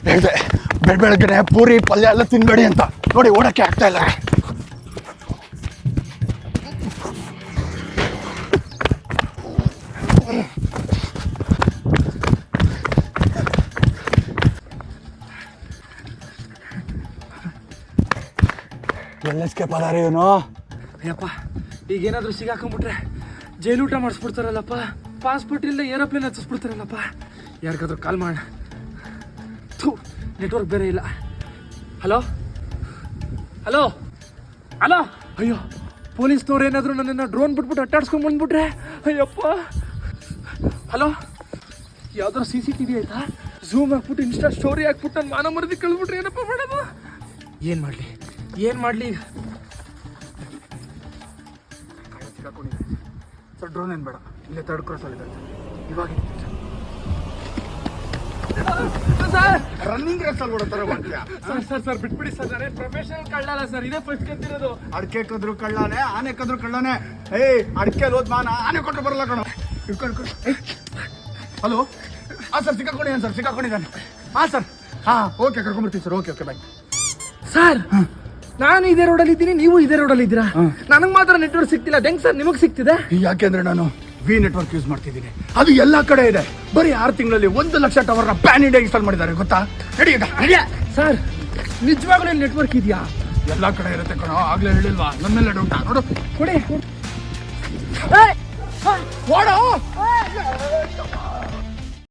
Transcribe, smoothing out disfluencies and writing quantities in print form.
ಹೇಳ್ದೆ ಬೆಳಗ್ಗೆನೆ ಪೂರಿ ಪಲ್ಯ ಎಲ್ಲ ತಿನ್ಬೇಡಿ ಅಂತ. ನೋಡಿ ಓಡಕ್ಕೆ ಆಗ್ತಾ ಇಲ್ಲ. ಎಲ್ಲ ಎಸ್ಕೇಪ್ ಅದಾರೆ ಇವನು. ಅಯ್ಯಪ್ಪ ಈಗೇನಾದರೂ ಸಿಗಾಕೊಂಡ್ಬಿಟ್ರೆ ಜೈಲೂಟ ಮಾಡಿಸ್ಬಿಡ್ತಾರಲ್ಲಪ್ಪ. ಪಾಸ್ಪೋರ್ಟ್ ಇಲ್ಲದೆ ಏರೋಪ್ಲೇನ್ ಹತ್ತಿಸ್ಬಿಡ್ತಾರಲ್ಲಪ್ಪ. ಯಾರಿಗಾದ್ರೂ ಕಾಲ್ ಮಾಡೋಣ. ಥೂ, ನೆಟ್ವರ್ಕ್ ಬೇರೆ ಇಲ್ಲ. Hello hello hello. ಅಯ್ಯೋ, ಪೊಲೀಸ್ನವ್ರು ಏನಾದರೂ ನನ್ನನ್ನು ಡ್ರೋನ್ ಬಿಟ್ಬಿಟ್ಟು ಅಟ್ಟಾಡ್ಸ್ಕೊಂಡು ಬಂದ್ಬಿಟ್ರೆ ಅಯ್ಯಪ್ಪ. ಹಲೋ, ಯಾವ್ದಾರು CCTV ಆಯ್ತಾ? ಝೂಮ್ ಹಾಕ್ಬಿಟ್ಟು ಇನ್ಸ್ಟಾ ಸ್ಟೋರಿ ಹಾಕ್ಬಿಟ್ಟು ನನ್ನ ಮಾನ ಮರದಿ ಕಳ್ಬಿಟ್ರೆ ಏನಪ್ಪ ಮಾಡೋದು? ಏನು ಮಾಡಲಿ ಸರ್? ಡ್ರೋನ್ ಏನು ಬೇಡ, ಇಲ್ಲೇ ಥರ್ಡ್ ಕ್ರಾಸ್ ಆಗಿದ್ದಾರೆ ಇವಾಗ. ರನ್ನಿಂಗ್ ರೇಸ್ ಅಲ್ಲಿ ಸರ್ ಬಿಟ್ಬಿಡಿ ಸರ್, ನಾನೇ ಪ್ರೊಫೆಷನಲ್ ಕಳ್ಳಲ್ಲ ಸರ್, ಇದೇ ಫಸ್ಟ್ ಕತ್ತಿರೋದು. ಅಡಿಕೆ ಕದ್ರು ಕಳ್ಳಾನೆ, ಆನೆ ಕದ್ರು ಕಳ್ಳಾನೆ. ಅಡಿಕೆ ಹೋದ್ ಮಾನ ಆನೆ ಕೊಟ್ಟು ಬರಲ್ಲ ಕಣ. ಹಲೋ, ಸರ್ ಸಿಕ್ಕಾಕೊಂಡಿದ್ದಾನೆ. ಸರ್ ಓಕೆ, ಕರ್ಕೊಂಡ್ಬರ್ತೀವಿ ಸರ್. Okay bye. ಸರ್ ನಾನು ಇದೇ ರೋಡಲ್ಲಿ ಇದ್ದೀನಿ, ನೀವು ಇದೇ ರೋಡಲ್ಲಿ ಇದ್ದೀರಾ. ನನಗೆ ಮಾತ್ರ ನೆಟ್ವರ್ಕ್ ಸಿಗ್ತಿಲ್ಲ. ಹೆಂಗ್ ಸರ್ ನಿಮಗೆ ಸಿಗ್ತಿದೆ? ಯಾಕೆಂದ್ರೆ ನಾನು ವಿ ನೆಟ್ವರ್ಕ್ ಯೂಸ್ ಮಾಡ್ತಿದ್ದೀನಿ. ಅದು ಎಲ್ಲಾ ಕಡೆ ಇದೆ. ಬರೀ 6 ತಿಂಗಳಲ್ಲಿ 1 ಲಕ್ಷ ಟವರ್ನ ಪ್ಯಾನ್ ಇಂಡಿಯಾ ಇನ್ಸ್ಟಾಲ್ ಮಾಡಿದ್ದಾರೆ, ಗೊತ್ತಾ? ಸರ್ ನಿಜವಾಗ್ಲೂ ನೆಟ್ವರ್ಕ್ ಇದೆಯಾ? ಎಲ್ಲಾ ಕಡೆ ಇರುತ್ತೆ ಕಣೋ. ಆಗ್ಲೇ ಹೇಳಿಲ್ವಾ? ನನ್ನ ಮೇಲೆ ಡೌಟ. ನೋಡು, ಕೊಡಿ. ಓಡೋ.